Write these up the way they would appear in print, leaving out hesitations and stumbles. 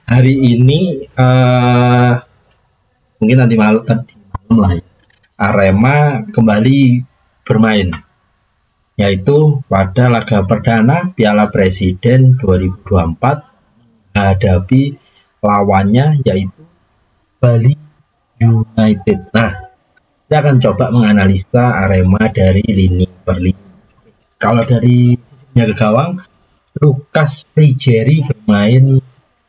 Hari ini mungkin nanti malam lah ya, Arema kembali bermain, yaitu pada laga perdana Piala Presiden 2024 menghadapi lawannya yaitu Bali United. Nah, kita akan coba menganalisa Arema dari lini per lini. Kalau dari penjaga gawang, Lucas Frigerie bermain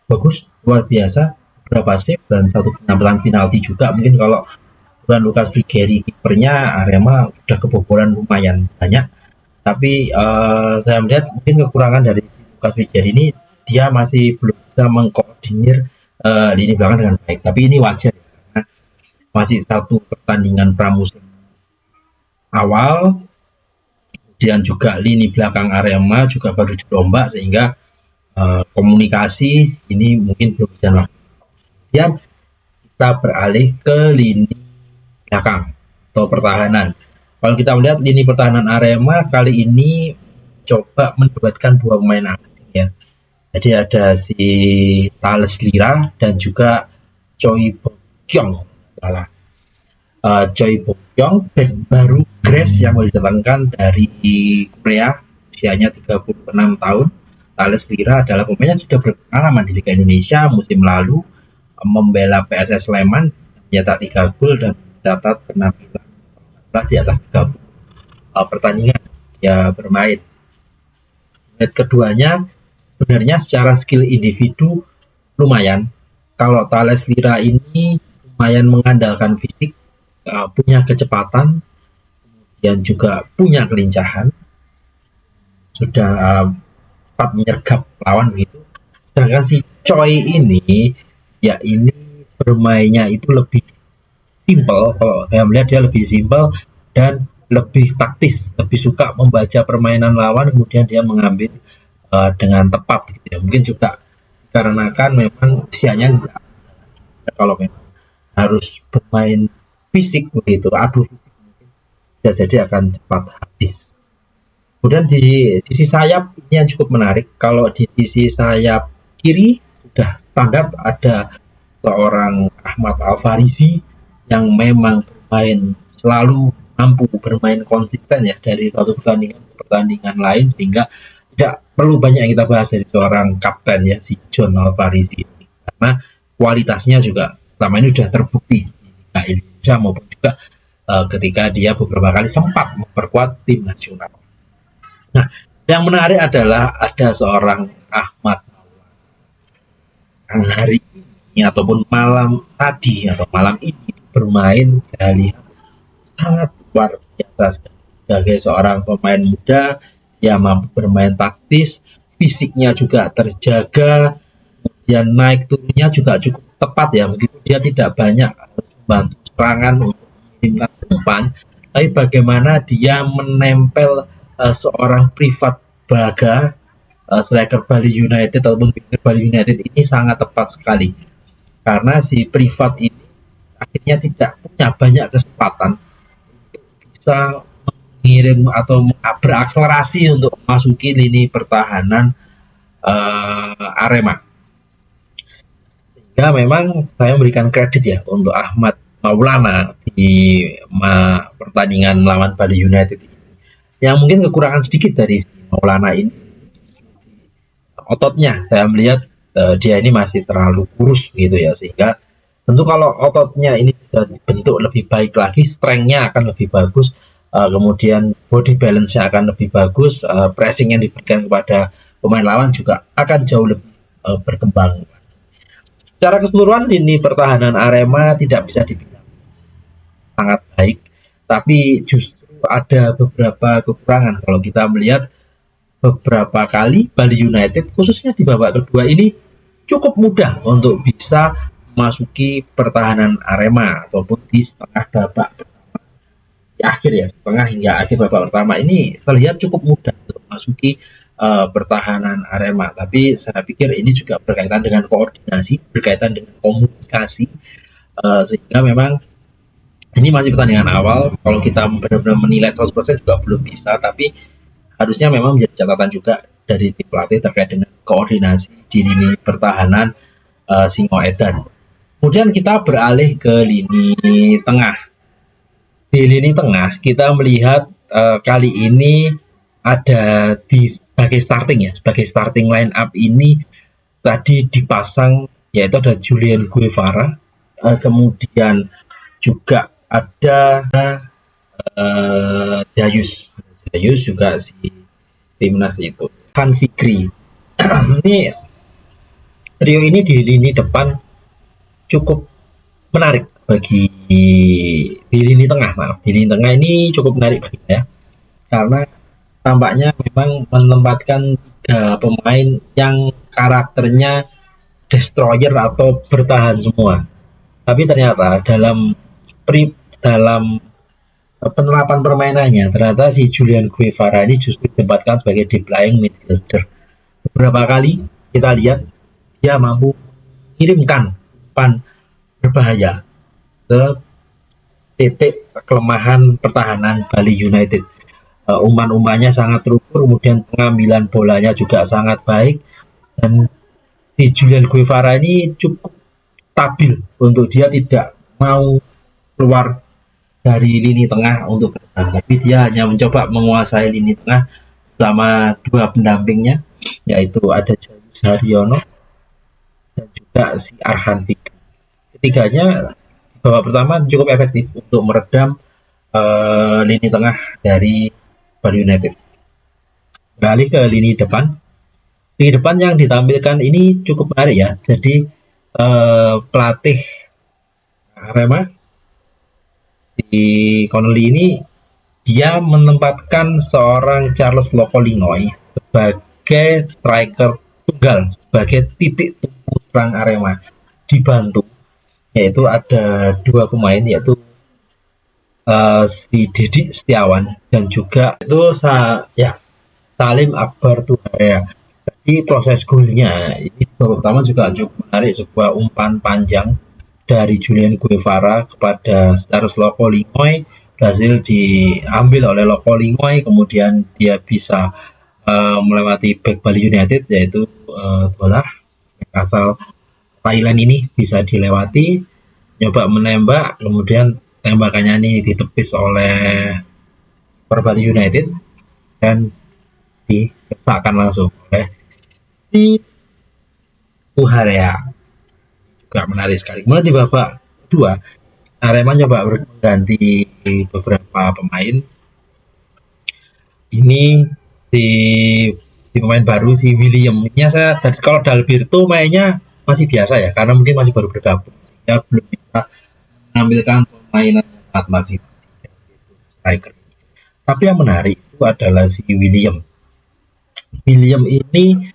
bagus, luar biasa, beberapa save dan satu penampilan penalti juga. Mungkin kalau bukan Lucas Frigerie kipernya, Arema sudah kebobolan lumayan banyak. Tapi saya melihat mungkin kekurangan dari Lucas Frigerie ini, dia masih belum bisa mengkoordinir lini belakang dengan baik. Tapi ini wajar karena masih satu pertandingan pramusim awal, kemudian juga lini belakang Arema juga baru dirombak, sehingga komunikasi ini mungkin belum berjalan. Kemudian kita beralih ke lini belakang atau pertahanan. Kalau kita melihat lini pertahanan Arema kali ini coba melibatkan dua pemain asing ya. Jadi ada si Thales Lira dan juga Choi Bokyong. Salah. Choi Bokyong back baru Grace yang didatangkan dari Korea, usianya 36 tahun. Thales Lira adalah pemain yang sudah berpengalaman di Liga Indonesia musim lalu, membela PSS Sleman, mencetak 3 gol dan mencatat penampilan di atas 30 pertandingan ya bermain. Dan keduanya sebenarnya secara skill individu lumayan. Kalau Thales Lira ini lumayan mengandalkan fisik, punya kecepatan, dan juga punya kelincahan, sudah cepat menyergap lawan begitu. Sedangkan si Choi ini, ya ini bermainnya itu lebih simple. Kalau saya melihat dia lebih simple dan lebih taktis, lebih suka membaca permainan lawan, kemudian dia mengambil dengan tepat gitu ya. Mungkin juga karena kan memang usianya tidak, kalau memang harus bermain fisik begitu, adu fisik mungkin bisa jadi akan cepat habis. Kemudian di sisi sayap ini yang cukup menarik. Kalau di sisi sayap kiri sudah standar ada seorang Ahmad Al-Farisi yang memang bermain selalu mampu bermain konsisten ya dari satu pertandingan ke pertandingan lain, sehingga tidak perlu banyak yang kita bahas dari seorang kapten ya, si John Al-Farisi ini, karena kualitasnya juga selama ini sudah terbukti di Liga Indonesia maupun juga ketika dia beberapa kali sempat memperkuat tim nasional. Nah, yang menarik adalah ada seorang Ahmad yang hari ini ataupun malam tadi atau malam ini bermain, saya lihat sangat luar biasa sebagai seorang pemain muda. Dia mampu bermain taktis, fisiknya juga terjaga, kemudian naik turunnya juga cukup tepat ya, begitu dia tidak banyak membantu serangan untuk mengirimkan umpan, tapi bagaimana dia menempel seorang Privat Braga, striker Bali United ataupun Bali United ini sangat tepat sekali, karena si Privat ini akhirnya tidak punya banyak kesempatan untuk bisa mengirim atau berakselerasi untuk memasuki lini pertahanan Arema. Sehingga memang saya memberikan kredit ya untuk Ahmad Maulana di pertandingan melawan Bali United ini. Yang mungkin kekurangan sedikit dari Maulana ini, ototnya saya melihat dia ini masih terlalu kurus gitu ya, sehingga tentu kalau ototnya ini bisa dibentuk lebih baik lagi, strength-nya akan lebih bagus, kemudian body balance-nya akan lebih bagus, pressing yang diberikan kepada pemain lawan juga akan jauh lebih berkembang. Secara keseluruhan lini pertahanan Arema tidak bisa dibilang sangat baik, tapi justru ada beberapa kekurangan. Kalau kita melihat beberapa kali Bali United khususnya di babak kedua ini cukup mudah untuk bisa memasuki pertahanan Arema, ataupun di setengah babak pertama, di akhir ya, setengah hingga akhir babak pertama ini terlihat cukup mudah untuk memasuki pertahanan Arema. Tapi saya pikir ini juga berkaitan dengan koordinasi, berkaitan dengan komunikasi, sehingga memang ini masih pertandingan awal. Kalau kita benar-benar menilai 100% juga belum bisa, tapi harusnya memang menjadi catatan juga dari tim pelatih terkait dengan koordinasi di lini pertahanan Singo Edan. Kemudian kita beralih ke lini tengah. Di lini tengah kita melihat kali ini ada sebagai starting ya, sebagai starting line up ini tadi dipasang yaitu ada Julian Guevara, kemudian juga ada Dayus juga si timnas itu. Han Fikri. Ini trio ini di lini depan cukup menarik bagi di lini tengah, maaf. Di lini tengah ini cukup menarik bagi saya karena tampaknya memang menempatkan 3 pemain yang karakternya destroyer atau bertahan semua. Tapi ternyata dalam penerapan permainannya ternyata si Julian Guevara ini justru ditempatkan sebagai deep lying midfielder. Beberapa kali kita lihat dia mampu mengirimkan umpan berbahaya ke titik kelemahan pertahanan Bali United. Umpan-umpannya sangat terukur, kemudian pengambilan bolanya juga sangat baik, dan si Julian Guevara ini cukup stabil untuk dia tidak mau keluar dari lini tengah untuk bertahan, tapi dia hanya mencoba menguasai lini tengah bersama 2 pendampingnya, yaitu ada Jayus Haryono dan juga si Arhan Fikri. Ketiganya babak pertama cukup efektif untuk meredam lini tengah dari Bali United. Beralih ke lini depan. Lini depan yang ditampilkan ini cukup menarik ya. Jadi pelatih Arema di Connolly ini dia menempatkan seorang Charles Lokolingoy sebagai striker tunggal, sebagai titik tumpu serang Arema, dibantu yaitu ada 2 pemain, yaitu si Dedi Setiawan dan juga itu Salim Akbar Tuhaya. Jadi proses golnya ini babak pertama juga cukup menarik, sebuah umpan panjang dari Julian Guevara kepada Charles Lokolingoy, berhasil diambil oleh Lokolingoy, kemudian dia bisa melewati back Bali United yaitu bola asal Thailand ini bisa dilewati, nyoba menembak, kemudian tembakannya ini ditepis oleh Bali United dan disesakkan langsung oleh si Tuharea. Juga menarik sekali. Kemudian di babak kedua Arema coba berganti beberapa pemain. Ini si pemain baru si William. Ini saya kalau Dalberto mainnya masih biasa ya, karena mungkin masih baru bergabung, sehingga belum bisa menampilkan permainan yang sangat maksimal striker. Tapi yang menarik itu adalah si William. William ini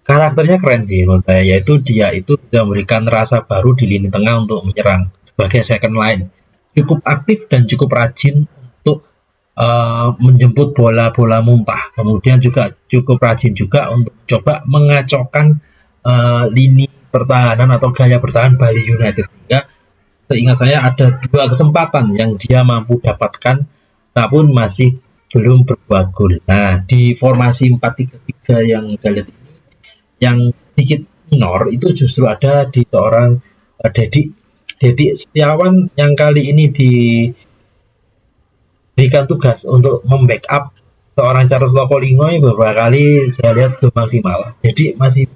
karakternya keren sih menurut saya, yaitu dia itu bisa memberikan rasa baru di lini tengah untuk menyerang sebagai second line. Cukup aktif dan cukup rajin untuk menjemput bola-bola muntah. Kemudian juga cukup rajin juga untuk coba mengacaukan lini pertahanan atau gaya pertahanan Bali United. Sehingga seingat saya ada 2 kesempatan yang dia mampu dapatkan, namun masih belum berbuat gol. Nah, di formasi 4-3-3 yang saya lihat ini, yang sedikit minor itu justru ada di seorang Dedi Setiawan yang kali ini diberikan tugas untuk membackup seorang Charles Lokolingoy. Beberapa kali saya lihat belum maksimal, jadi masih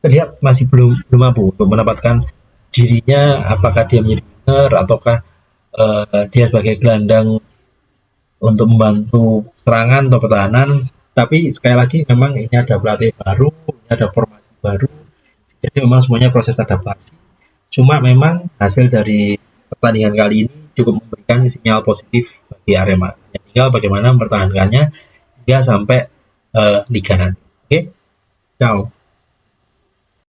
terlihat masih belum mampu untuk menempatkan dirinya, apakah dia menjadi winger ataukah dia sebagai gelandang untuk membantu serangan atau pertahanan. Tapi sekali lagi memang ini ada pelatih baru, ini ada formasi baru, jadi memang semuanya proses adaptasi. Cuma memang hasil dari pertandingan kali ini cukup memberikan sinyal positif bagi Arema. Tinggal bagaimana mempertahankannya hingga sampai Liga nanti. Oke, ciao.